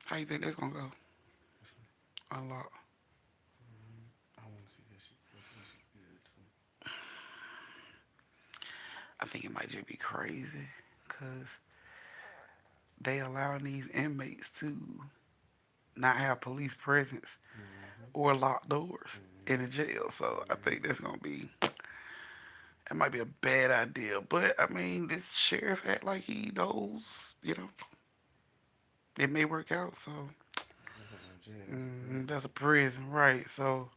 How you think that's gonna go? Unlock. I want to see that shit. That shit good too. I think it might just be crazy, cause they allowing these inmates to not have police presence Mm-hmm. or locked doors in the Mm-hmm. jail. So I think Mm-hmm. that's gonna be that might be a bad idea. But I mean, this sheriff act like he knows, it may work out. So That's not no jail. That's a prison. that's a prison, right? So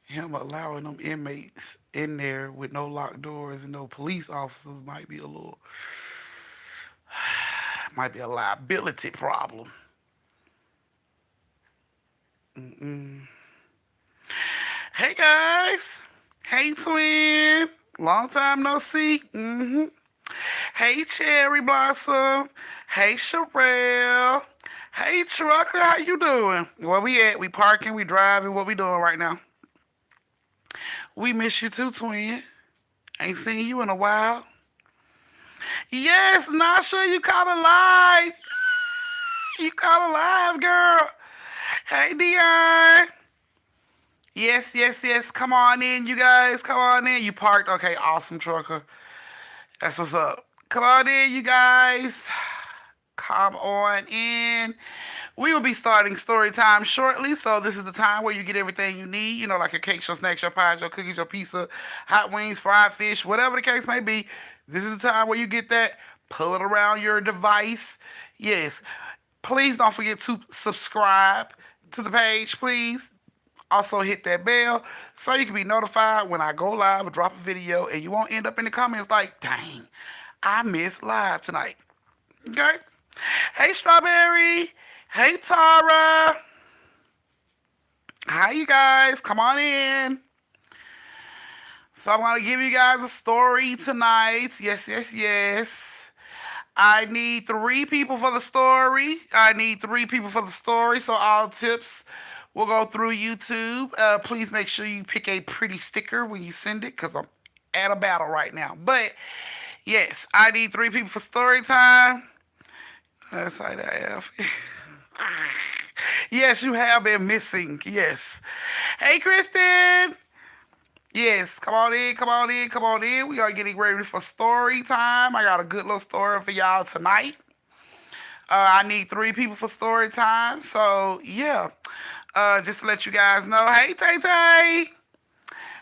him allowing them inmates in there with no locked doors and no police officers might be a little, might be a liability problem. Mm-mm. Hey guys, hey twin, long time no see. Hey Cherry Blossom, hey Sherelle, hey Trucker, how you doing? Where we at? We parking, we driving. What we doing right now? We miss you too, twin. Ain't seen you in a while. Yes, Nasha, you caught alive. You caught alive, girl. Hey, Dion. Yes, yes, yes. Come on in, you guys. Come on in. You parked. Okay, awesome, trucker. That's what's up. Come on in, you guys. Come on in. We will be starting story time shortly, so this is the time where you get everything you need. Like your cakes, your snacks, your pies, your cookies, your pizza, hot wings, fried fish, whatever the case may be. This is the time where you get that. Pull it around your device. Yes. Please don't forget to subscribe to the page, please. Also hit that bell so you can be notified when I go live or drop a video and you won't end up in the comments like, dang, I missed live tonight. Okay? Hey, Strawberry. Hey, Tara. Hi, you guys. Come on in. So I'm going to give you guys a story tonight. Yes, yes, yes. I need 3 people for the story. I need 3 people for the story. So all tips will go through YouTube. Please make sure you pick a pretty sticker when you send it because I'm at a battle right now. But yes, I need 3 people for story time. That's how that have. Yes, you have been missing. Yes. Hey, Kristen. Yes, come on in, come on in, come on in. We are getting ready for story time. I got a good little story for y'all tonight. I need 3 people for story time. So, yeah. Just to let you guys know. Hey, Tay Tay.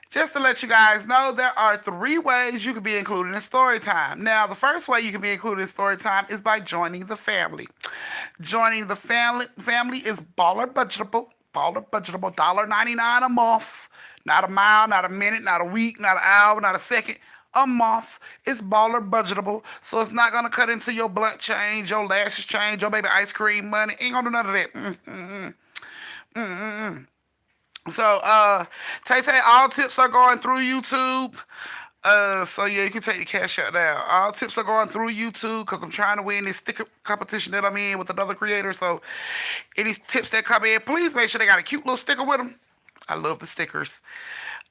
Just to let you guys know, there are 3 ways you can be included in story time. Now, the first way you can be included in story time is by joining the family. Joining the family is baller budgetable. Baller budgetable, $1.99 a month. Not a mile, not a minute, not a week, not an hour, not a second. A month. It's baller budgetable. So it's not gonna cut into your blunt change, your lashes change, your baby ice cream money. Ain't gonna do none of that. So, Tay Tay, all tips are going through YouTube. So yeah, you can take the cash out now. All tips are going through YouTube because I'm trying to win this sticker competition that I'm in with another creator. So, any tips that come in, please make sure they got a cute little sticker with them. I love the stickers.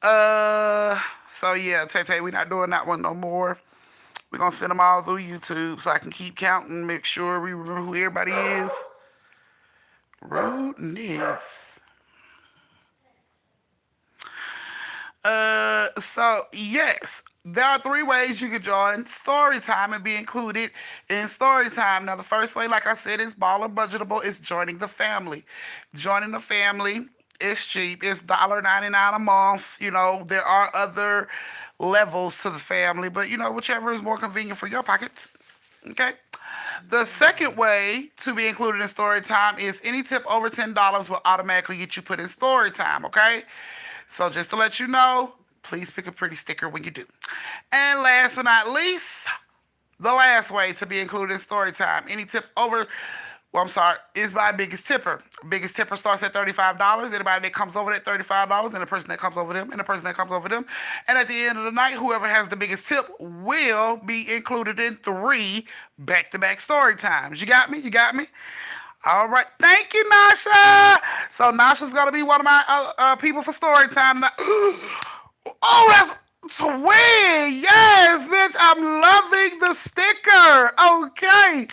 So yeah, Tay Tay, we're not doing that one no more. We're gonna send them all through YouTube so I can keep counting, make sure we remember who everybody is. Rudeness. So yes, there are 3 ways you can join story time and be included in story time. Now, the first way, like I said, is baller budgetable. Is joining the family. Joining the family is cheap. It's $1.99 a month. There are other levels to the family, but whichever is more convenient for your pockets. Okay. The second way to be included in story time is any tip over $10 will automatically get you put in story time. Okay. So just to let you know, please pick a pretty sticker when you do. And last but not least, the last way to be included in story time. Any tip over, well, I'm sorry, is my biggest tipper. Biggest tipper starts at $35. Anybody that comes over that $35, and the person that comes over them, and the person that comes over them. And at the end of the night, whoever has the biggest tip will be included in 3 back-to-back story times. You got me? You got me? All right. Thank you, Nasha. So Nasha's gonna be one of my people for story time. Oh, that's sweet. Yes, bitch. I'm loving the sticker. Okay.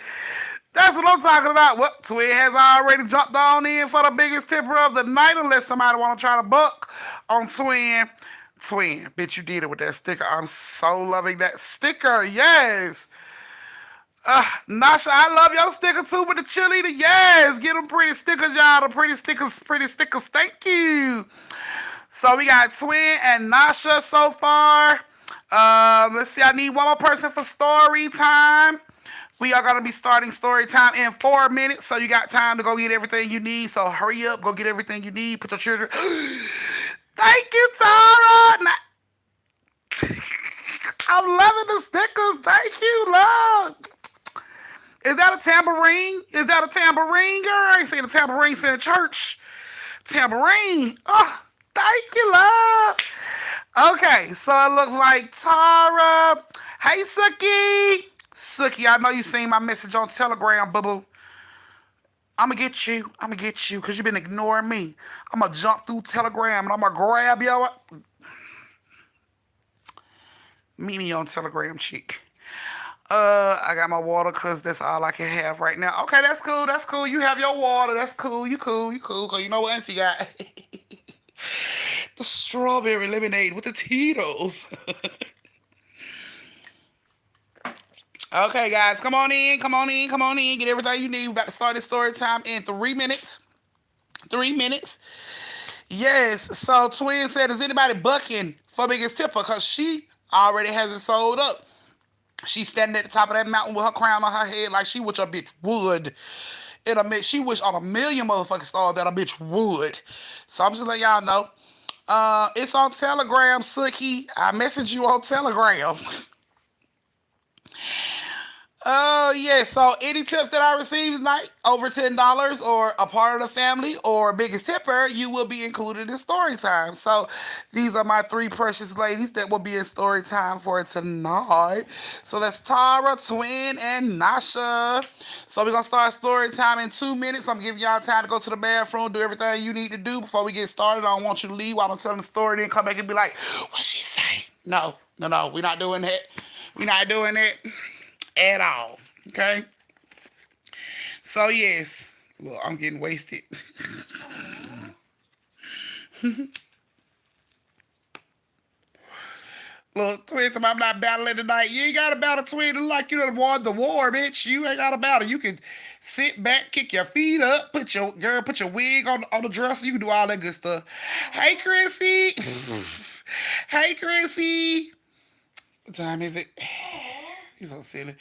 That's what I'm talking about. Well, Twin has already jumped on in for the biggest tipper of the night, unless somebody want to try to buck on Twin. Twin, bitch, you did it with that sticker. I'm so loving that sticker. Yes. Nasha, I love your sticker too with the cheerleader. Yes. Get them pretty stickers, y'all. The pretty stickers, pretty stickers. Thank you. So we got Twin and Nasha so far. Let's see. I need one more person for story time. We are going to be starting story time in 4 minutes, so you got time to go get everything you need. So hurry up, go get everything you need. Put your children. Thank you, Tara. I'm loving the stickers. Thank you, love. Is that a tambourine? Is that a tambourine, girl? I ain't seen a tambourine since church. Tambourine. Oh, thank you, love. Okay, so it looks like Tara. Hey, Suki. Suki, I know you seen my message on Telegram, boo boo. I'm gonna get you. I'm gonna get you because you've been ignoring me. I'm gonna jump through Telegram and I'm gonna grab your. Meet me on Telegram, chick. I got my water because that's all I can have right now. Okay, that's cool. That's cool. You have your water. That's cool. You cool. You cool. Cause you know what Auntie got? The strawberry lemonade with the Tito's. Okay, guys, come on in. Come on in. Come on in. Get everything you need. We about to start this story time in 3 minutes. 3 minutes. Yes. So Twin said, is anybody bucking for biggest tipper? Because she already has it sold up. She's standing at the top of that mountain with her crown on her head like she wish a bitch would. She wish on a million motherfucking stars that a bitch would. So I'm just letting y'all know. It's on Telegram, Suki. I messaged you on Telegram. Oh, yeah. So any tips that I receive tonight, over $10 or a part of the family or biggest tipper, you will be included in story time. So these are my three precious ladies that will be in story time for tonight. So that's Tara, Twin, and Nasha. So we're going to start story time in 2 minutes. I'm giving y'all time to go to the bathroom, do everything you need to do before we get started. I don't want you to leave while I'm telling the story, then come back and be like, what'd she say? No, no, no. We're not doing that. We're not doing it at all. Okay? So, yes. Look, I'm getting wasted. Look, Twin, I'm not battling tonight. You ain't got to battle, Twin. It's like you done won the war, bitch. You ain't got to battle. You can sit back, kick your feet up, put your wig on the dresser. You can do all that good stuff. Hey, Chrissy. Hey, Chrissy. What time is it? You're so silly.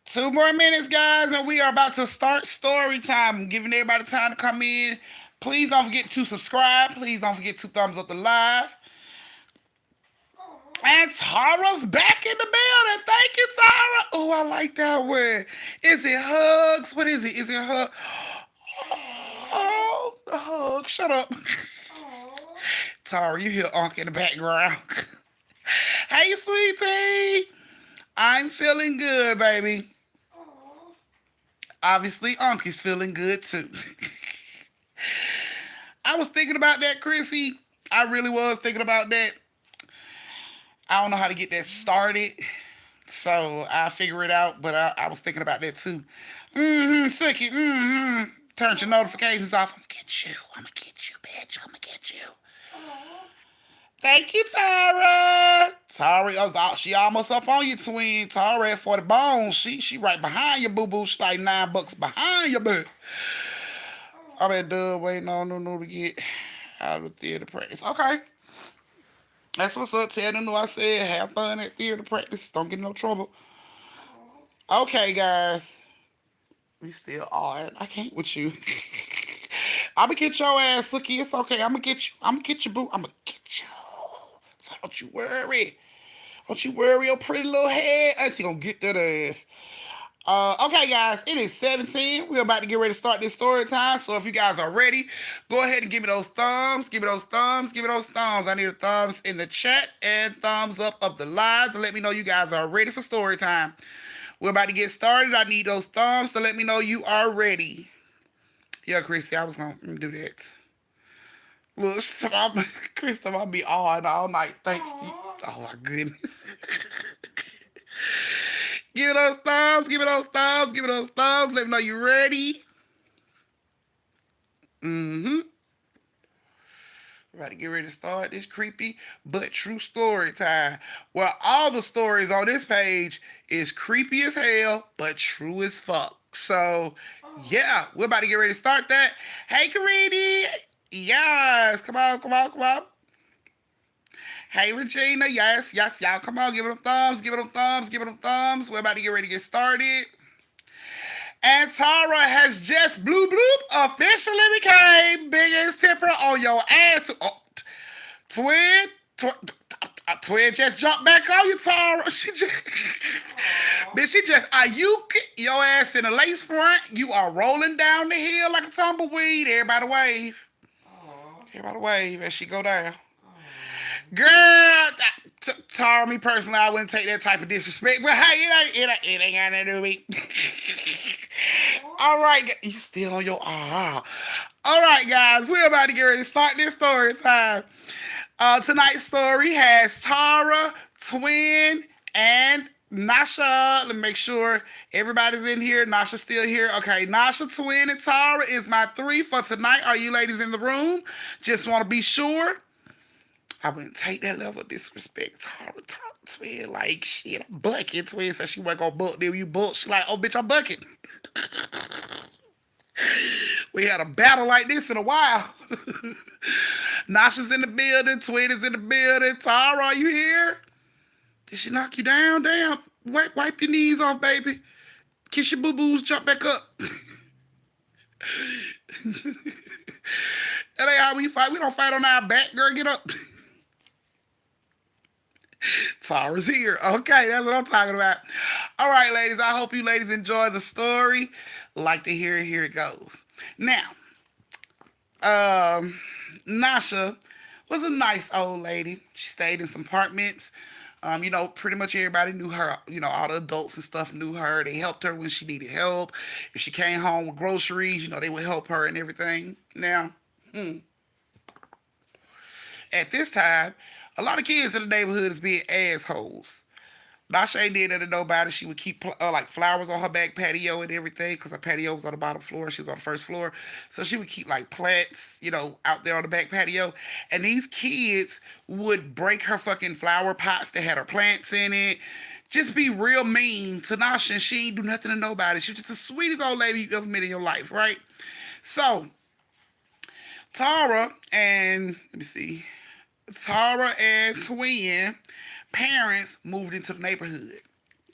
2 more minutes, guys, and we are about to start story time. I'm giving everybody time to come in. Please don't forget to subscribe. Please don't forget to thumbs up the live. And Tara's back in the building. Thank you, Tara. Oh, I like that word. Is it hugs? What is it? Is it hug? Oh, the hug. Shut up. Tara, you hear Unc in the background. Hey, sweetie. I'm feeling good, baby. Obviously, Unc is feeling good, too. I was thinking about that, Chrissy. I really was thinking about that. I don't know how to get that started, so I'll figure it out, but I was thinking about that, too. Suki, turn your notifications off. I'm gonna get you. I'm gonna get you, bitch. I'm gonna get you. Thank you, Tara. Tara, she almost up on you, Twin. Tara at 40 bones. She right behind you, boo-boo. She like $9 behind you, boo. I'm at Dub waiting on Nunu to get out of the theater practice. Okay. That's what's up. Tell Nunu I said have fun at theater practice. Don't get in no trouble. Okay, guys. We still are. I can't with you. I'ma get your ass, Suki. It's okay. I'ma get you. I'ma get you, boo. I'ma get you. So don't you worry. Don't you worry your pretty little head. Auntie gonna get that ass. Okay, guys, it is 17. We're about to get ready to start this story time. So if you guys are ready, go ahead and give me those thumbs. Give me those thumbs. Give me those thumbs. I need a thumbs in the chat and thumbs up of the live to let me know you guys are ready for story time. We're about to get started. I need those thumbs to let me know you are ready. Yeah, Christy, I was gonna do that. Look, Christy, I'll be on all night. Thanks to you. Oh my goodness. Give me those thumbs. Give me those thumbs. Give me those thumbs. Let me know you're ready. Mm-hmm. About to get ready to start this creepy but true story time. Well, all the stories on this page is creepy as hell but true as fuck. So, yeah, we're about to get ready to start that. Hey, Karini. Yes, come on, come on, come on. Hey, Regina. Yes, yes, y'all. Come on, give it them thumbs, give it them thumbs, give it them thumbs. We're about to get ready to get started. And Tara has just bloop bloop officially became biggest tipper on your ass. Oh, twin, twin just jumped back on you, Tara. She just, bitch, she just you your ass in a lace front. You are rolling down the hill like a tumbleweed. Everybody wave. Everybody wave as she go down. Girl, Tara, me personally, I wouldn't take that type of disrespect. But hey, it ain't got nothing to do with me. All right, you still on your All right, guys, we're about to get ready to start this story time. Tonight's story has Tara, Twin, and Nasha. Let me make sure everybody's in here. Nasha's still here. Okay, Nasha, Twin, and Tara is my three for tonight. Are you ladies in the room? Just want to be sure. I wouldn't take that level of disrespect. Tara, Twin, like shit. I'm bucket. Twin said she wasn't gonna book. Then you book. She like, oh bitch, I'm bucket. We had a battle like this in a while. Nasha's in the building. Twin is in the building. Tara, are you here? Did she knock you down? Damn. Wipe your knees off, baby. Kiss your boo-boos. Jump back up. That ain't how we fight. We don't fight on our back, girl. Get up. Tara's here. Okay, that's what I'm talking about. All right, ladies. I hope you ladies enjoy the story. Like to hear it. Here it goes. Now, Nasha was a nice old lady. She stayed in some apartments. Pretty much everybody knew her. All the adults and stuff knew her. They helped her when she needed help. If she came home with groceries, they would help her and everything. Now, at this time, a lot of kids in the neighborhood is being assholes. Nasha ain't did that to nobody. She would keep like flowers on her back patio and everything because her patio was on the bottom floor. She was on the first floor. So she would keep like plants, out there on the back patio. And these kids would break her fucking flower pots that had her plants in it. Just be real mean to Nasha, and she ain't do nothing to nobody. She was just the sweetest old lady you ever met in your life, right? So, Tara and, let me see, Tara and Twin parents moved into the neighborhood.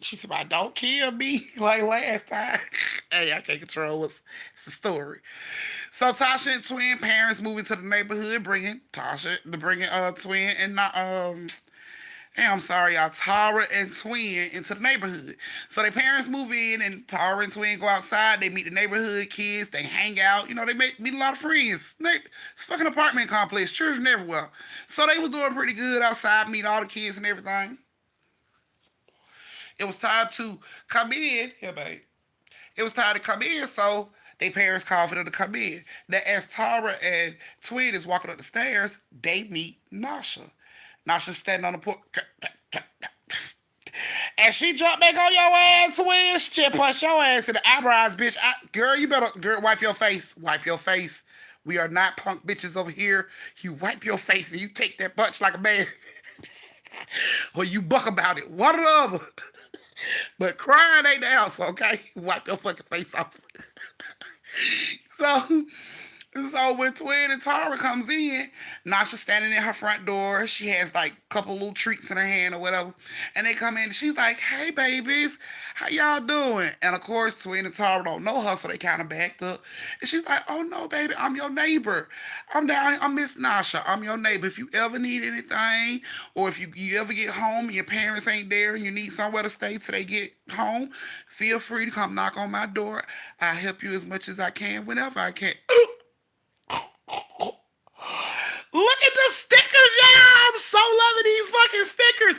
She said, don't kill me like last time. Hey, I can't control what's it's the story. So Tasha and Twin parents moved into the neighborhood, bringing Twin and Hey, I'm sorry, y'all. Tara and Twin into the neighborhood. So their parents move in, and Tara and Twin go outside. They meet the neighborhood kids. They hang out. They meet a lot of friends. It's a fucking apartment complex. Children everywhere. So they was doing pretty good outside, meet all the kids and everything. It was time to come in. Yeah, babe. It was time to come in, so their parents called for them to come in. Now, as Tara and Twin is walking up the stairs, they meet Nasha. Nasha standing on the porch. And she jumped back on your ass, Twin. She punched your ass in the eyebrows, bitch. Girl, you better wipe your face. Wipe your face. We are not punk bitches over here. You wipe your face and you take that punch like a man. Or you buck about it. One or the other. But crying ain't the answer, okay? Wipe your fucking face off. So, so when Twin and Tara comes in, Nasha's standing in her front door. She has like a couple little treats in her hand or whatever. And they come in and she's like, hey babies, how y'all doing? And of course, Twin and Tara don't know her, so they kind of backed up. And she's like, oh no, baby, I'm your neighbor. I'm Miss Nasha. I'm your neighbor. If you ever need anything, or if you ever get home and your parents ain't there and you need somewhere to stay till they get home, feel free to come knock on my door. I'll help you as much as I can whenever I can. Look at the stickers, y'all! I'm so loving these fucking stickers.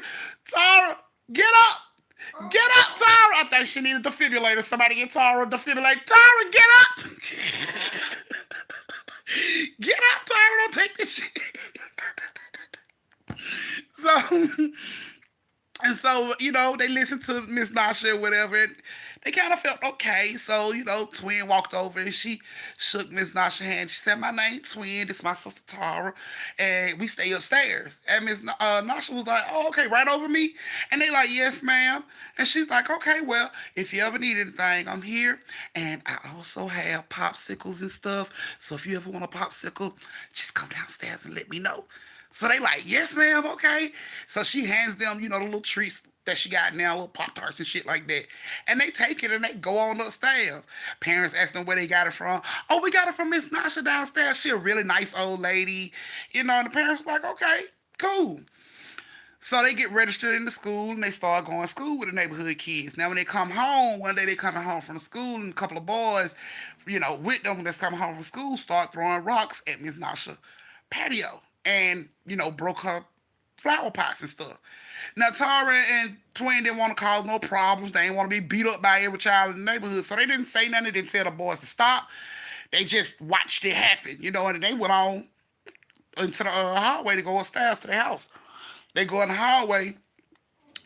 Tara, get up! Get up, Tara! I think she needed a defibrillator. Somebody get Tara a defibrillator. Tara, get up! Get up, Tara! Don't take this shit. So, and so So, they listened to Miss Nasha or whatever, and they kind of felt okay. So, Twin walked over and she shook Miss Nasha's hand. She said, "My name Twin, this is my sister Tara, and we stay upstairs." And Miss Nasha was like, "Oh, okay, right over me?" And they like, "Yes, ma'am." And she's like, "Okay, well, if you ever need anything, I'm here. And I also have popsicles and stuff. So if you ever want a popsicle, just come downstairs and let me know." So they like, "Yes, ma'am, okay." So she hands them, the little treats that she got now, little Pop Tarts and shit like that. And they take it and they go on upstairs. Parents ask them where they got it from. "Oh, we got it from Miss Nasha downstairs. She a really nice old lady." And the parents were like, "Okay, cool." So they get registered in the school and they start going to school with the neighborhood kids. Now when they come home, one day they coming home from the school and a couple of boys, with them that's coming home from school start throwing rocks at Miss Nasha patio and, broke her flower pots and stuff. Now Tara and Twin didn't want to cause no problems. They didn't want to be beat up by every child in the neighborhood. So they didn't say nothing. They didn't tell the boys to stop. They just watched it happen, and they went on into the hallway to go upstairs to their house. They go in the hallway.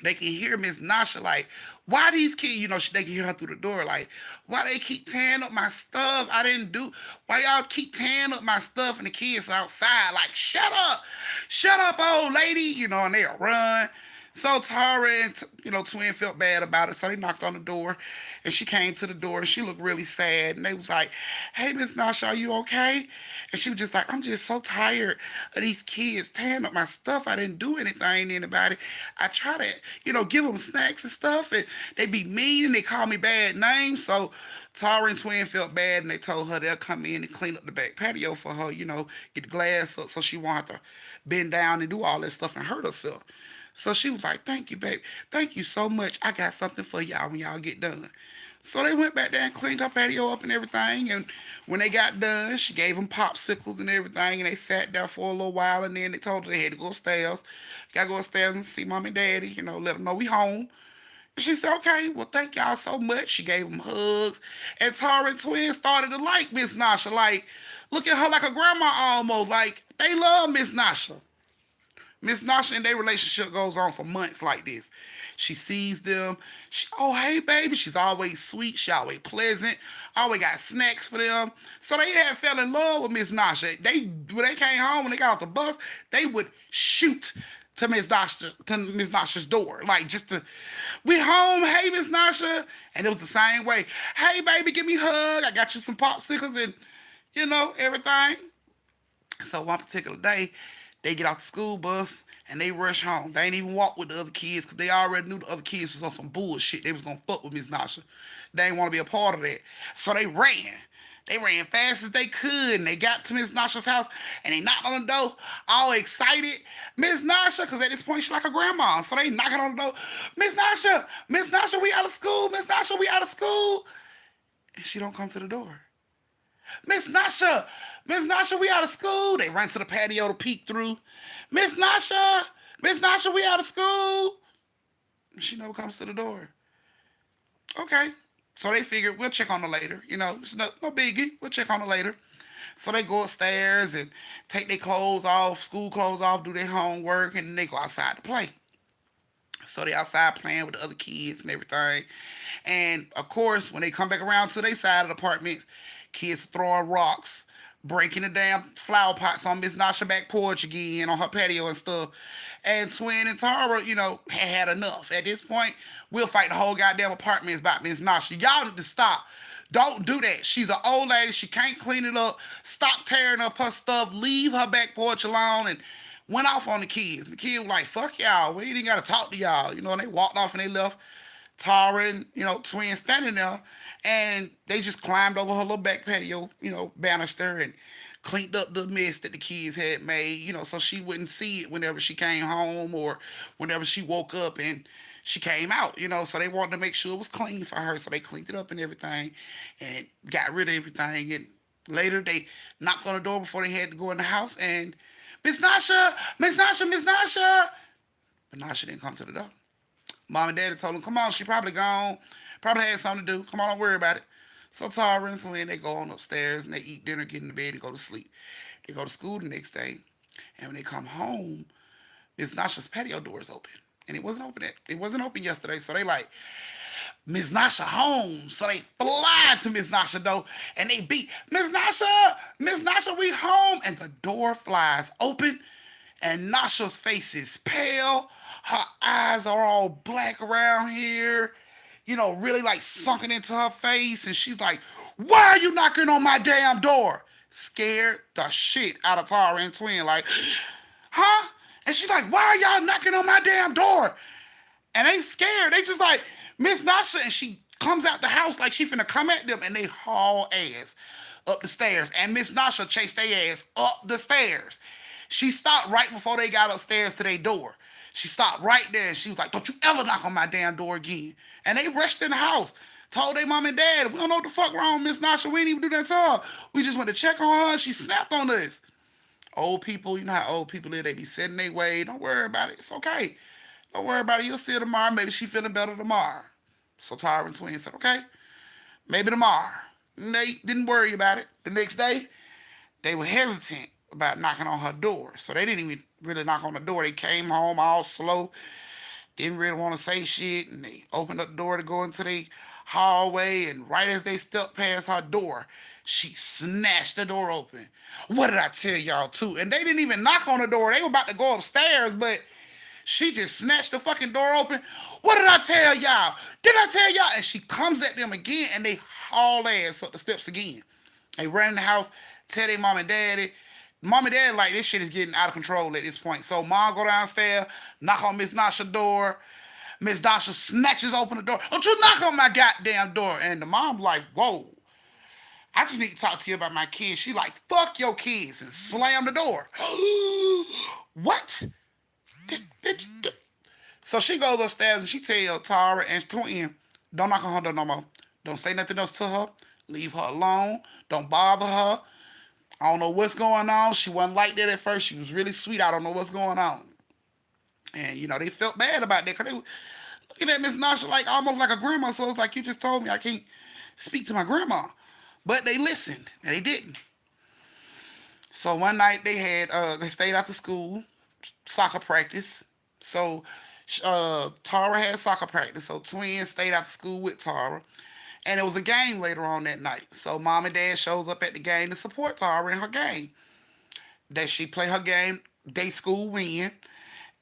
They can hear Miss Nasha like, "Why these kids?" They can hear her through the door like, "Why they keep tearing up my stuff? I didn't do. Why y'all keep tearing up my stuff?" And the kids outside like, shut up, old lady." And they'll run. So Tara and Twin felt bad about it, so they knocked on the door, and she came to the door, and she looked really sad, and they was like, "Hey, Miss Nasha, are you okay?" And she was just like, "I'm just so tired of these kids tearing up my stuff. I didn't do anything to anybody. I try to, give them snacks and stuff, and they be mean, and they call me bad names." So Tara and Twin felt bad, and they told her they'll come in and clean up the back patio for her, get the glass up so she won't have to bend down and do all that stuff and hurt herself. So she was like, "Thank you, baby. Thank you so much. I got something for y'all when y'all get done." So they went back there and cleaned her patio up and everything. And when they got done, she gave them popsicles and everything. And they sat there for a little while. And then they told her they had to go upstairs. Gotta go upstairs and see mom and daddy, let them know we home. And she said, "Okay, well, thank y'all so much." She gave them hugs. And Tara and Twin started to like Miss Nasha. Like, look at her like a grandma almost. Like, they love Miss Nasha. Miss Nasha and their relationship goes on for months like this. She sees them. "Oh, hey, baby." She's always sweet. She always pleasant. Always got snacks for them. So they had fell in love with Miss Nasha. When they came home, when they got off the bus, they would shoot to Miss Nasha's door. Like, just to, "We home, hey, Miss Nasha." And it was the same way. "Hey, baby, give me a hug. I got you some popsicles and, everything." So one particular day, they get off the school bus and they rush home. They ain't even walk with the other kids because they already knew the other kids was on some bullshit. They was gonna fuck with Miss Nasha. They didn't want to be a part of that. So they ran. They ran fast as they could and they got to Miss Nasha's house and they knocked on the door, all excited. Miss Nasha, because at this point she's like a grandma. So they knocking on the door. Miss Nasha, we out of school. Miss Nasha, we out of school." And she don't come to the door. "Miss Nasha, Miss Nasha, we out of school." They run to the patio to peek through. "Miss Nasha, Miss Nasha, we out of school." She never comes to the door. Okay. So they figured we'll check on her later. It's no biggie. We'll check on her later. So they go upstairs and take their clothes off, school clothes off, do their homework, and then they go outside to play. So they outside playing with the other kids and everything. And of course, when they come back around to their side of the apartments, kids throwing rocks, breaking the damn flower pots on Miss Nasha back porch again on her patio and stuff. And Twin and Tara, had enough. At this point, we'll fight the whole goddamn apartments about Miss Nasha. Y'all need to stop. Don't do that. She's an old lady. She can't clean it up. Stop tearing up her stuff. Leave her back porch alone. And went off on the kids. The kids were like, "Fuck y'all. We ain't got to talk to y'all." And they walked off and they left Tara and, Twin standing there. And they just climbed over her little back patio, banister and cleaned up the mess that the kids had made, so she wouldn't see it whenever she came home or whenever she woke up and she came out. So they wanted to make sure it was clean for her. So they cleaned it up and everything and got rid of everything. And later they knocked on the door before they had to go in the house and "Miss Nasha, Miss Nasha, Miss Nasha." But Nasha didn't come to the door. Mom and Daddy told them, "Come on, she probably gone. Probably had something to do. Come on, don't worry about it." So Tara and Twin, they go on upstairs and they eat dinner, get in the bed, and go to sleep. They go to school the next day. And when they come home, Miss Nasha's patio door is open. and it wasn't open yesterday. So they like, Miss Nasha home. So they fly to Miss Nasha though, and they beat Miss Nasha, we home. And the door flies open, and Nasha's face is pale. Her eyes are all black around here, really like sunken into her face. And she's like, "Why are you knocking on my damn door?" Scared the shit out of Tara and Twin, like, huh? And she's like, "Why are y'all knocking on my damn door?" And they scared. They just like, Miss Nasha, and she comes out the house like she finna come at them, and they haul ass up the stairs. And Miss Nasha chased their ass up the stairs. She stopped right before they got upstairs to their door. She stopped right there, and she was like, "Don't you ever knock on my damn door again." And they rushed in the house, told their mom and dad, "We don't know what the fuck wrong with Miss Nasha. We didn't even do that to her. We just went to check on her. She snapped on us." Old people, you know how old people live, they be setting their way. Don't worry about it. It's okay. Don't worry about it. You'll see her tomorrow. Maybe she feeling better tomorrow. So Tara and Twin said, "Okay, maybe tomorrow." And they didn't worry about it. The next day, they were hesitant about knocking on her door. So they didn't even really knock on the door. They came home all slow, didn't really want to say shit, and they opened up the door to go into the hallway, and right as they stepped past her door, she snatched the door open. What did I tell y'all too? And they didn't even knock on the door. They were about to go upstairs, but she just snatched the fucking door open. "What did I tell y'all? Did I tell y'all?" And she comes at them again, and they haul ass up the steps again. They run in the house, tell their mom and daddy. Mom and daddy like, this shit is getting out of control at this point. So mom go downstairs, knock on Miss Nasha's door. Miss Nasha snatches open the door. "Don't you knock on my goddamn door." And the mom like, "Whoa, I just need to talk to you about my kids." She like, "Fuck your kids," and slam the door. What? So she goes upstairs and she tell Tara and Twin, "Don't knock on her door no more. Don't say nothing else to her. Leave her alone. Don't bother her. I don't know what's going on. She wasn't like that at first. She was really sweet. I don't know what's going on." And they felt bad about that because they were looking at Miss Nasha like almost like a grandma. So it's like, you just told me I can't speak to my grandma. But they listened and they didn't. So one night they stayed after school, soccer practice. So Tara had soccer practice. So Twin stayed after school with Tara. And it was a game later on that night. So mom and dad shows up at the game to support Tara in her game. That she play her game, day school win,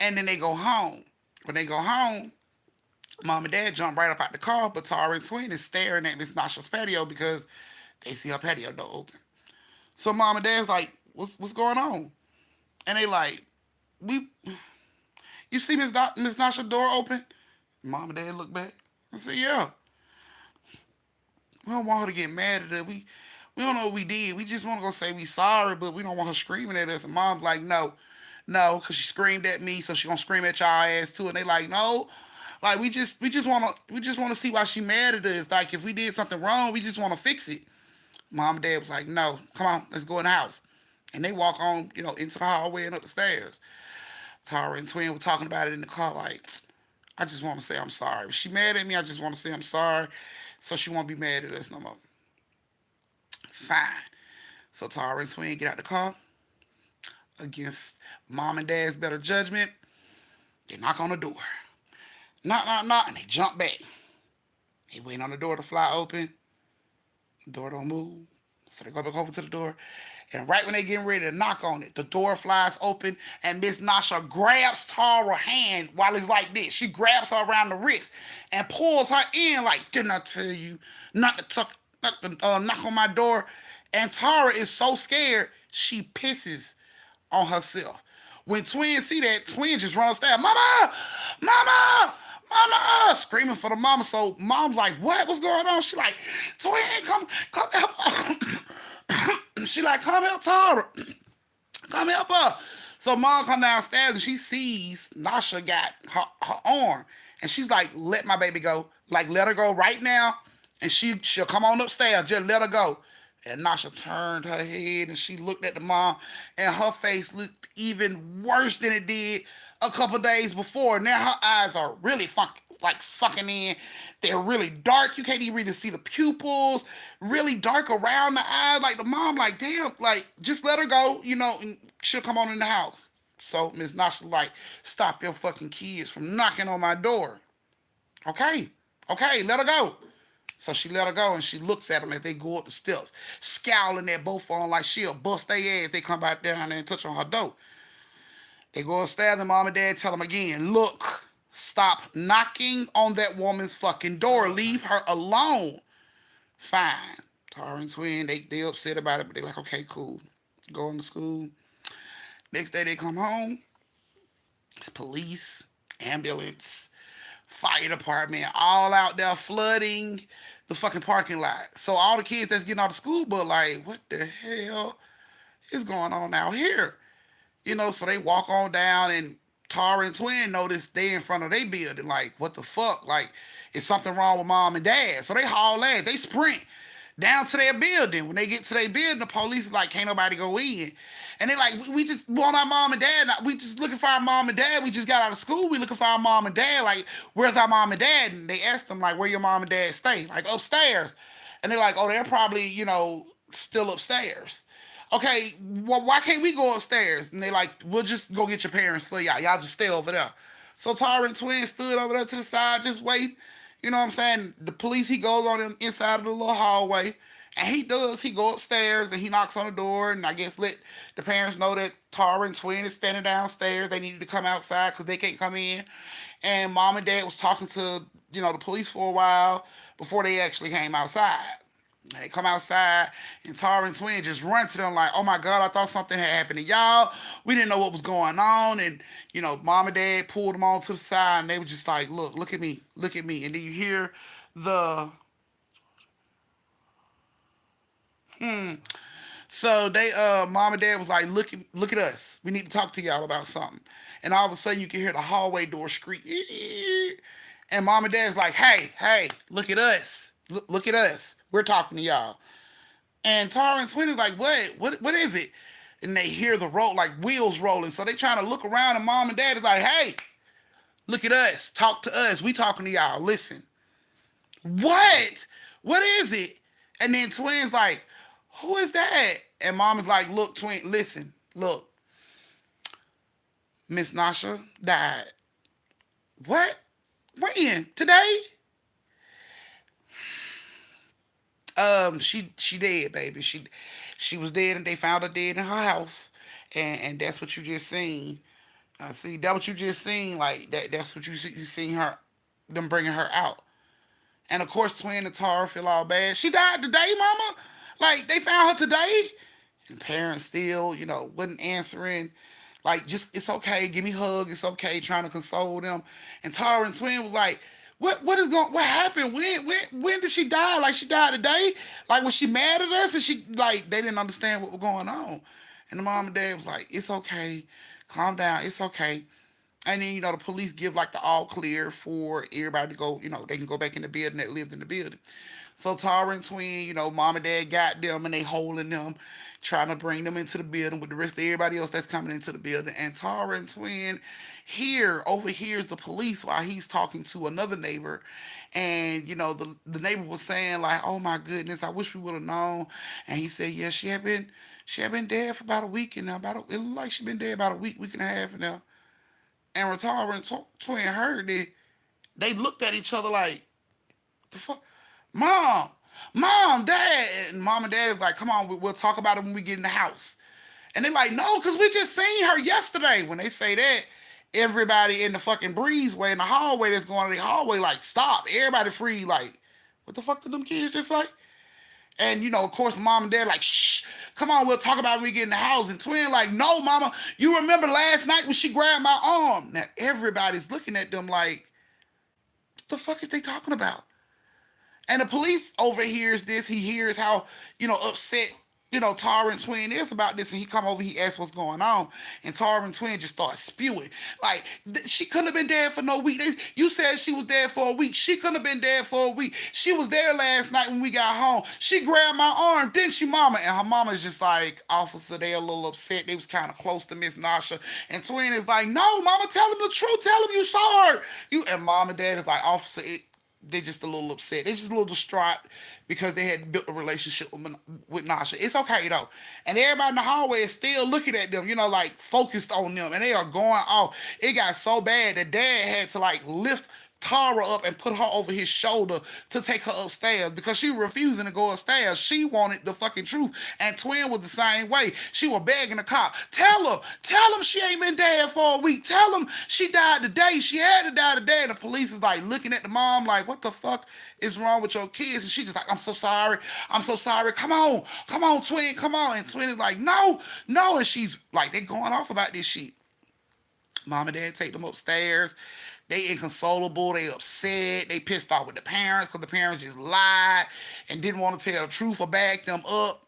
and then they go home. When they go home, mom and dad jump right up out the car, but Tara and Twin is staring at Miss Nasha's patio because they see her patio door open. So mom and dad's like, what's going on?" And they like, "We You see Miss Nasha's door open?" Mom and dad look back. I said, "Yeah. We don't want her to get mad at us. We don't know what we did. We just want to go say we sorry, but we don't want her screaming at us." And mom's like, "No, no," because she screamed at me, so she gonna scream at y'all ass too. And they like, "No, like we just wanna see why she mad at us. Like if we did something wrong, we just wanna fix it." Mom and dad was like, "No, come on, let's go in the house." And they walk on, into the hallway and up the stairs. Tara and Twin were talking about it in the car, like, "I just want to say I'm sorry. If she mad at me, I just want to say I'm sorry, so she won't be mad at us no more." Fine. So Tara and Twin get out the car. Against mom and dad's better judgment, they knock on the door. Knock, knock, knock, and they jump back. They wait on the door to fly open. The door don't move. So they go back over to the door. And right when they getting ready to knock on it, the door flies open and Miss Nasha grabs Tara's hand while it's like this. She grabs her around the wrist and pulls her in like, "Didn't I tell you not to knock on my door?" And Tara is so scared, she pisses on herself. When Twin see that, Twin just runs down, "Mama! Mama! Mama!" Screaming for the mama. So mom's like, What's going on?" She like, "Twin, come help." She like, "Come help Tara. Come help her." So mom come downstairs and she sees Nasha got her arm. And she's like, "Let my baby go. Like, let her go right now. And she'll come on upstairs. Just let her go." And Nasha turned her head and she looked at the mom, and her face looked even worse than it did a couple days before. Now her eyes are really like sucking in. They're really dark. You can't even really see the pupils. Really dark around the eyes. Like the mom, like, damn, like just let her go, and she'll come on in the house. So Miss Nasha like, stop your fucking kids from knocking on my door. Okay, okay, let her go. So she let her go and she looks at them as they go up the steps, scowling at both of them like she'll bust their ass. They come back down there and touch on her door. They go upstairs and mom and dad tell them again, look, stop knocking on that woman's fucking door. Leave her alone. Fine. Tara and Twin, they upset about it, but they like, okay, cool. Going to school. Next day they come home. It's police, ambulance, fire department, all out there flooding the fucking parking lot. So all the kids that's getting out of school, but like, what the hell is going on out here? So they walk on down and Tara and Twin notice they in front of their building. Like, what the fuck? Like, is something wrong with mom and dad? So they haul ass. They sprint down to their building. When they get to their building, the police is like, can't nobody go in. And they like, we just want our mom and dad. We just looking for our mom and dad. We just got out of school. We looking for our mom and dad. Like, where's our mom and dad? And they asked them, like, where your mom and dad stay? Like, upstairs. And they're like, oh, they're probably, still upstairs. Okay, well, why can't we go upstairs? And they like, we'll just go get your parents for y'all. Y'all just stay over there. So Tara and Twin stood over there to the side, just waiting. You know what I'm saying? The police, he goes on the inside of the little hallway. And he go upstairs and he knocks on the door and I guess let the parents know that Tara and Twin is standing downstairs. They needed to come outside because they can't come in. And mom and dad was talking to, the police for a while before they actually came outside. They come outside and Tara and Twin just run to them like, oh my God, I thought something had happened to y'all. We didn't know what was going on. And, mom and dad pulled them on to the side and they were just like, look at me, look at me. And then you hear the, so they, mom and dad was like, look at us. We need to talk to y'all about something. And all of a sudden you can hear the hallway door scream. And mom and dad's like, hey, look at us. Look at us. We're talking to y'all. And Tara and Twin is like, what is it? And they hear the roll, like wheels rolling. So they trying to look around and mom and dad is like, hey, look at us. Talk to us. We talking to y'all. Listen. What? What is it? And then Twin's like, who is that? And mom is like, look, Twin, listen, look. Miss Nasha died. What? When? Today? She dead, baby. She was dead, and they found her dead in her house, and that's what you just seen. See, that what you just seen, like that. That's what you seen her, them bringing her out, and of course, Twin and Tara feel all bad. She died today, Mama. Like they found her today, and parents still, wasn't answering. Like, just it's okay, give me a hug, it's okay, trying to console them. And Tara and Twin was like, what happened? When did she die? Like she died today? Like was she mad at us? And she like they didn't understand what was going on. And the mom and dad was like, it's okay, calm down, it's okay. And then, the police give like the all clear for everybody to go, they can go back in the building that lived in the building. So Tara and Twin, mom and dad got them and they holding them, trying to bring them into the building with the rest of everybody else that's coming into the building. And Tara and Twin overhears the police while he's talking to another neighbor. And, the neighbor was saying like, oh my goodness, I wish we would have known. And he said, yeah, she had been dead for about a week and now it looked like she'd been dead about a week and a half now. And when Tara and Twin heard it, they looked at each other like, the fuck? Mom, Dad. And mom and dad is like, come on, we'll talk about it when we get in the house. And they're like, no, because we just seen her yesterday. When they say that, everybody in the fucking breezeway, in the hallway that's going to the hallway, like, stop. Everybody free, like, what the fuck did them kids just say? And, of course, mom and dad like, shh, come on, we'll talk about it when we get in the house. And Twin like, no, mama, you remember last night when she grabbed my arm? Now, everybody's looking at them like, what the fuck is they talking about? And the police overhears this. He hears how, upset, Tara and Twin is about this. And he come over, he asks what's going on. And Tara and Twin just start spewing. Like, she couldn't have been dead for no week. You said she was dead for a week. She couldn't have been dead for a week. She was there last night when we got home. She grabbed my arm, didn't she, mama? And her mama's just like, officer, they a little upset. They was kind of close to Miss Nasha. And Twin is like, no, mama, tell them the truth. Tell them you saw her. And mom and dad is like, officer, They're just a little upset. They're just a little distraught because they had built a relationship with Nasha. It's okay though, and everybody in the hallway is still looking at them, like focused on them, and they are going off. It got so bad that Dad had to like lift Tara up and put her over his shoulder to take her upstairs because she was refusing to go upstairs. She wanted the fucking truth. And Twin was the same way. She was begging the cop, tell him she ain't been dead for a week. Tell him she died today. She had to die today. And the police is like looking at the mom like, what the fuck is wrong with your kids? And she just like, I'm so sorry. I'm so sorry. Come on, Twin, come on. And Twin is like, no, no. And she's like, they going off about this shit. Mom and Dad take them upstairs. They inconsolable. They upset. They pissed off with the parents because the parents just lied and didn't want to tell the truth or back them up.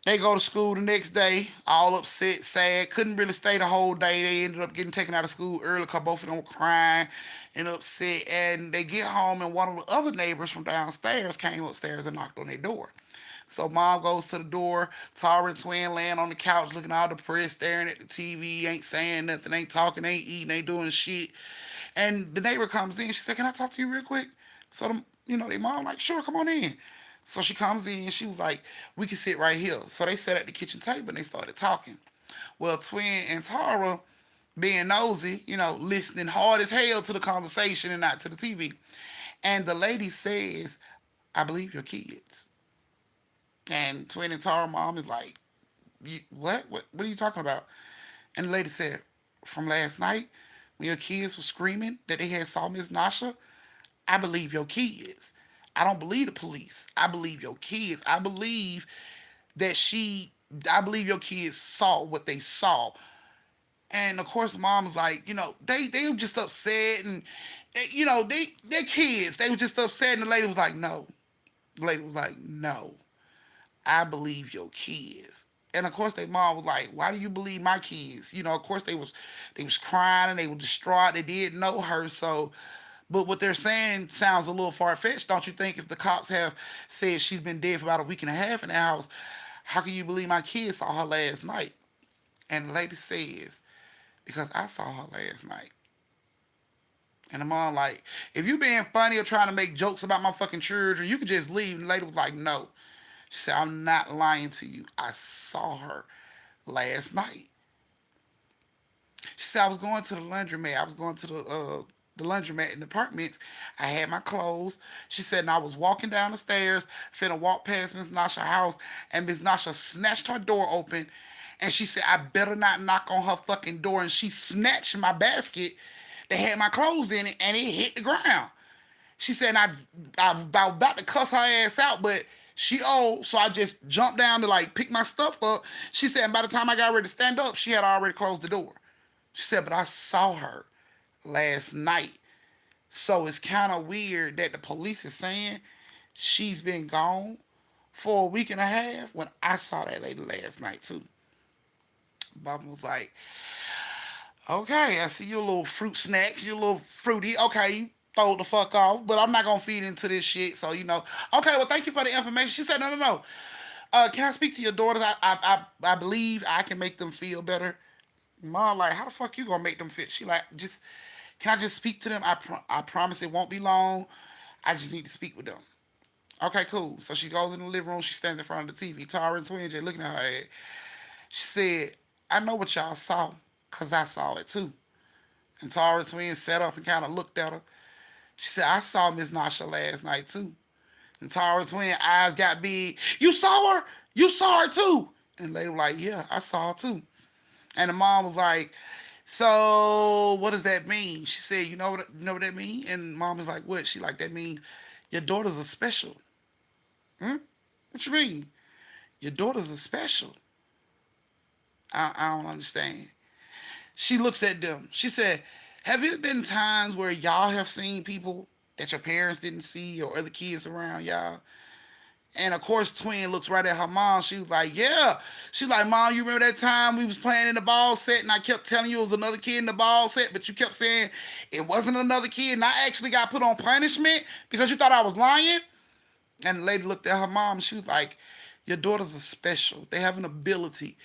They go to school the next day, all upset, sad. Couldn't really stay the whole day. They ended up getting taken out of school early because both of them were crying and upset. And they get home, and one of the other neighbors from downstairs came upstairs and knocked on their door. So mom goes to the door. Tara and Twin laying on the couch looking all depressed, staring at the TV, ain't saying nothing, ain't talking, ain't eating, ain't doing shit. And the neighbor comes in. She said, can I talk to you real quick? So, their mom like, sure, come on in. So she comes in. She was like, we can sit right here. So they sat at the kitchen table and they started talking. Well, Twin and Tara, being nosy, listening hard as hell to the conversation and not to the TV. And the lady says, I believe your kids. And Twin and Tara mom is like, what? What are you talking about? And the lady said, from last night, when your kids were screaming that they had saw Miss Nasha, I believe your kids. I don't believe the police. I believe your kids. That she, I believe your kids saw what they saw. And of course, mom's like, they were just upset and, they're kids. They were just upset. And the lady was like, no. The lady was like, no. I believe your kids. And of course, their mom was like, "Why do you believe my kids?" Of course, they was crying and they were distraught. They didn't know her, so. But what they're saying sounds a little far fetched, don't you think? If the cops have said she's been dead for about a week and a half in the house, how can you believe my kids saw her last night? And the lady says, "Because I saw her last night." And the mom like, "If you being funny or trying to make jokes about my fucking children, you could just leave." And the lady was like, "No." She said, I'm not lying to you. I saw her last night. She said, I was going to the laundromat. I was going to the laundromat in the apartments. I had my clothes. She said, and I was walking down the stairs, finna walk past Miss Nasha's house, and Miss Nasha snatched her door open, and she said, I better not knock on her fucking door. And she snatched my basket that had my clothes in it, and it hit the ground. She said, I was about to cuss her ass out, but she old, so I just jumped down to like pick my stuff up. She said, and by the time I got ready to stand up, she had already closed the door. She said, but I saw her last night. So it's kind of weird that the police is saying she's been gone for a week and a half when I saw that lady last night too. Bob was like, okay, I see your little fruit snacks, your little fruity. Okay, you throw the fuck off, but I'm not gonna feed into this shit. So okay. Well, thank you for the information. She said, no, no, no. Can I speak to your daughters? I believe I can make them feel better. Mom, like, how the fuck you gonna make them feel? She like, just can I just speak to them? I promise it won't be long. I just need to speak with them. Okay, cool. So she goes in the living room. She stands in front of the TV. Tara and Twin J looking at her head. She said, I know what y'all saw, cause I saw it too. And Tara and Twin sat up and kind of looked at her. She said, I saw Miss Nasha last night too. And Tara's twin eyes got big. You saw her? You saw her too? And they were like, yeah, I saw her too. And the mom was like, so what does that mean? She said, you know what that mean? And mom was like, what? She like, that means your daughters are special. Hmm? What you mean? Your daughters are special. I don't understand. She looks at them. She said, have it been times where y'all have seen people that your parents didn't see or other kids around y'all? And of course, Twin looks right at her mom. She was like, yeah. She's like, Mom, you remember that time we was playing in the ball set and I kept telling you it was another kid in the ball set, but you kept saying it wasn't another kid and I actually got put on punishment because you thought I was lying? And the lady looked at her mom and she was like, your daughters are special. They have an ability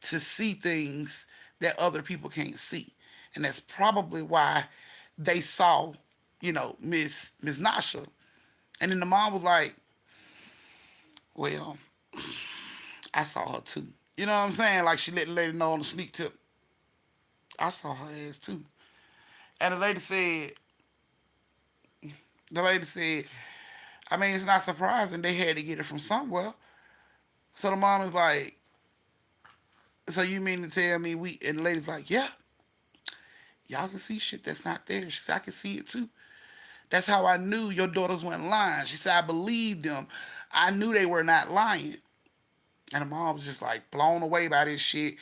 to see things that other people can't see. And that's probably why they saw Miss Nasha. And then the mom was like, well, I saw her too. You know what I'm saying? Like she let the lady know on the sneak tip. I saw her ass too. And the lady said, I mean, it's not surprising they had to get it from somewhere. So the mom is like, so you mean to tell me we? And the lady's like, yeah, y'all can see shit that's not there. She said, I can see it too. That's how I knew your daughters weren't lying. She said, I believed them. I knew they were not lying. And the mom was just like blown away by this shit.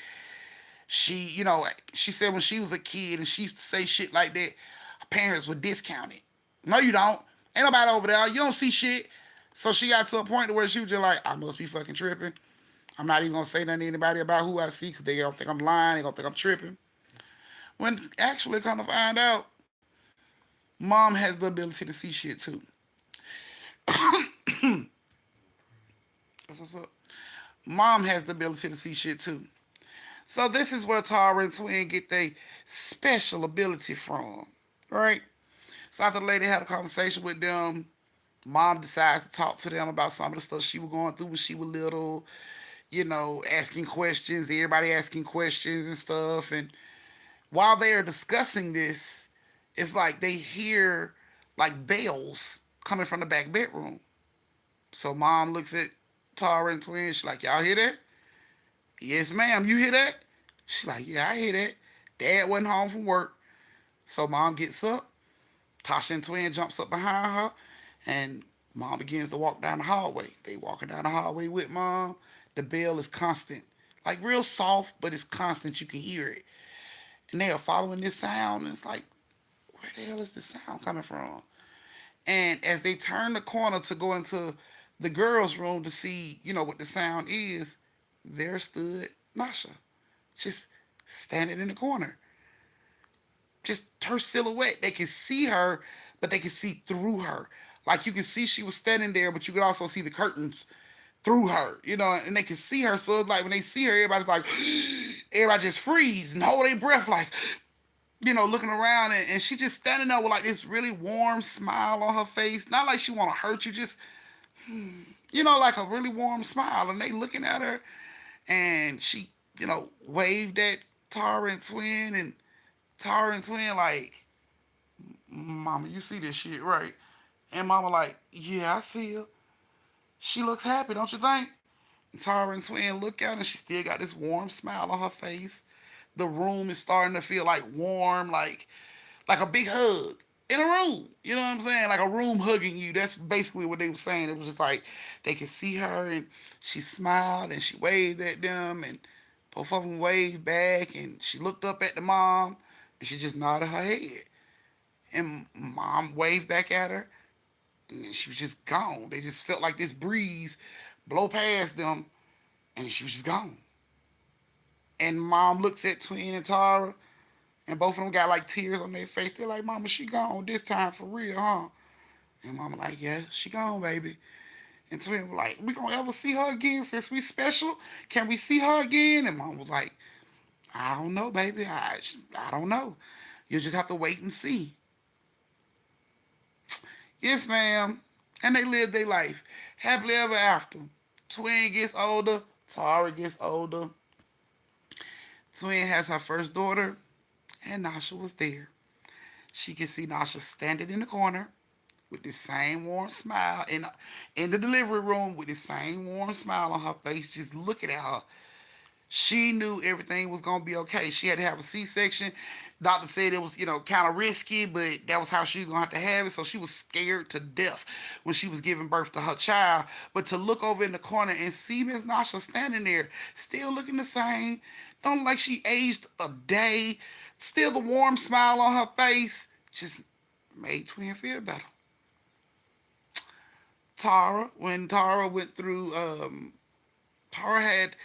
She said when she was a kid and she used to say shit like that, her parents would discount it. No, you don't. Ain't nobody over there. You don't see shit. So she got to a point where she was just like, I must be fucking tripping. I'm not even gonna say nothing to anybody about who I see because they don't think I'm lying. They gonna think I'm tripping. When actually, kind of find out, mom has the ability to see shit too. That's what's up. Mom has the ability to see shit too. So this is where Tara and Twin get their special ability from, right? So after the lady had a conversation with them, mom decides to talk to them about some of the stuff she was going through when she was little. Asking questions, everybody asking questions and stuff. And while they are discussing this, it's like they hear like bells coming from the back bedroom. So mom looks at Tara and Twin. She's like, y'all hear that? Yes, ma'am. You hear that? She's like, yeah, I hear that. Dad wasn't home from work. So mom gets up. Tasha and Twin jumps up behind her. And mom begins to walk down the hallway. They walking down the hallway with mom. The bell is constant. Like real soft, but it's constant. You can hear it. And they are following this sound. And it's like, where the hell is this sound coming from? And as they turn the corner to go into the girls' room to see, what the sound is, there stood Nasha, just standing in the corner. Just her silhouette. They can see her, but they can see through her. Like you can see she was standing there, but you could also see the curtains through her, and they can see her. So it's like when they see her, everybody's like, everybody just freeze and hold their breath, like, looking around, and she just standing there with like this really warm smile on her face. Not like she want to hurt you, just like a really warm smile. And they looking at her, and she, waved at Tara and Twin, and Tara and Twin like, Mama, you see this shit, right? And Mama like, yeah, I see her. She looks happy, don't you think? And Tara and Twin look at her, and she still got this warm smile on her face. The room is starting to feel like warm, like a big hug in a room. You know what I'm saying? Like a room hugging you. That's basically what they were saying. It was just like they could see her, and she smiled and she waved at them, and both of them waved back, and she looked up at the mom and she just nodded her head. And mom waved back at her, and she was just gone. They just felt like this breeze blow past them, and she was just gone. And mom looks at Twin and Tara, and both of them got like tears on their face. They're like, Mama, she gone this time for real, huh? And Mama like, yeah, she gone, baby. And Twin was like, we gonna ever see her again since we special? Can we see her again? And Mom was like, I don't know, baby. I don't know. You'll just have to wait and see. Yes, ma'am. And they live their life happily ever after. Twin gets older. Tara gets older. Twin has her first daughter, and Nasha was there. She could see Nasha standing in the corner with the same warm smile in the delivery room with the same warm smile on her face, just looking at her. She knew everything was gonna be okay. She had to have a C-section. Doctor said it was, kind of risky, but that was how she was gonna have to have it. So she was scared to death when she was giving birth to her child. But to look over in the corner and see Miss Nasha standing there, still looking the same, don't look like she aged a day, still the warm smile on her face, just made Twin feel better. When Tara went through, Tara had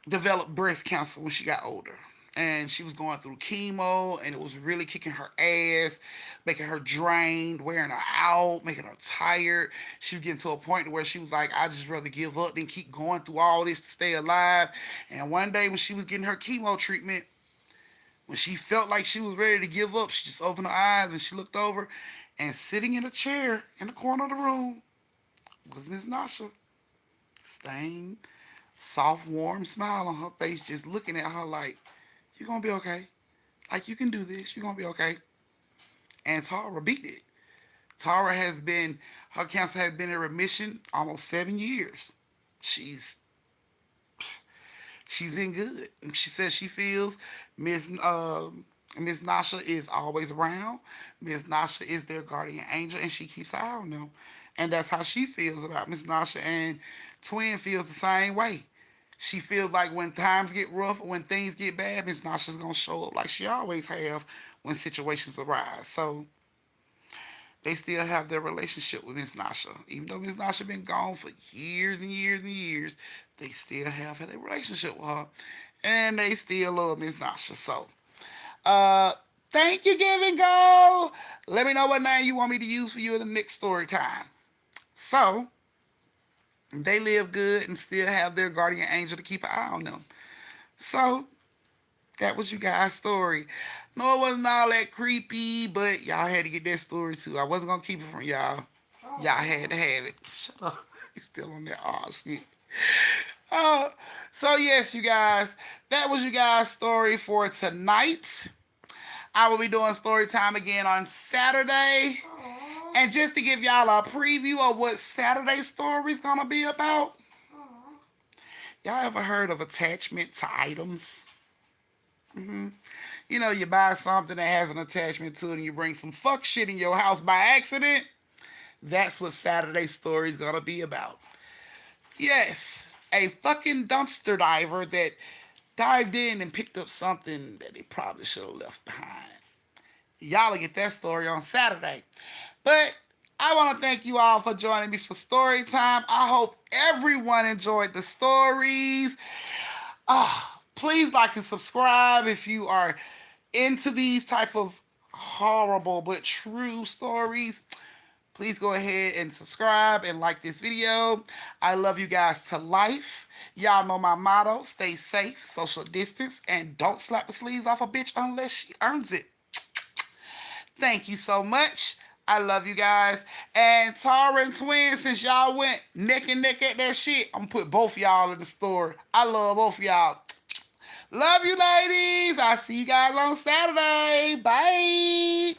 developed breast cancer when she got older. And she was going through chemo, and it was really kicking her ass, making her drained, wearing her out, making her tired. She was getting to a point where she was like, I just rather give up than keep going through all this to stay alive. And one day when she was getting her chemo treatment, When she felt like she was ready to give up, she just opened her eyes and she looked over, and sitting in a chair in the corner of the room was Miss Nasha, staying soft, warm smile on her face, just looking at her like, "You're gonna be okay. Like you can do this. You're gonna be okay." And Tara beat it. Tara has been her cancer has been in remission almost 7 years. She's she's been good. She says she feels Miss Miss Nasha is always around. Miss Nasha is their guardian angel, and she keeps an eye on them. And that's how she feels about Miss Nasha. And Twin feels the same way. She feels like when times get rough, when things get bad, Miss Nasha's gonna show up like she always have when situations arise. So they still have their relationship with Miss Nasha. Even though Miss Nasha been gone for years and years and years, they still have their relationship with her. And they still love Miss Nasha. So, uh, thank you, Give and Go. Let me know what name you want me to use for you in the next story time. So, they live good and still have their guardian angel to keep an eye on them. So, that was you guys' story. No, it wasn't all that creepy, but y'all had to get that story too. I wasn't gonna keep it from y'all. Y'all had to have it. Shut up. You still on that oh shit. Uh, so yes, you guys, that was you guys' story for tonight. I will be doing story time again on Saturday. And just to give y'all a preview of what Saturday's story is gonna be about, y'all ever heard of attachment to items? Mm-hmm. You know, you buy something that has an attachment to it and you bring some fuck shit in your house by accident. That's what Saturday's story is gonna be about. Yes, a fucking dumpster diver that dived in and picked up something that he probably should have left behind. Y'all will get that story on Saturday. But I want to thank you all for joining me for story time. I hope everyone enjoyed the stories. Please like and subscribe if you are into these type of horrible but true stories. Please go ahead and subscribe and like this video. I love you guys to life. Y'all know my motto: stay safe, social distance, and don't slap the sleeves off a bitch unless she earns it. Thank you so much. I love you guys. And Tara and Twin, since y'all went neck and neck at that shit, I'm gonna put both y'all in the story. I love both y'all. Love you, ladies. I'll see you guys on Saturday. Bye.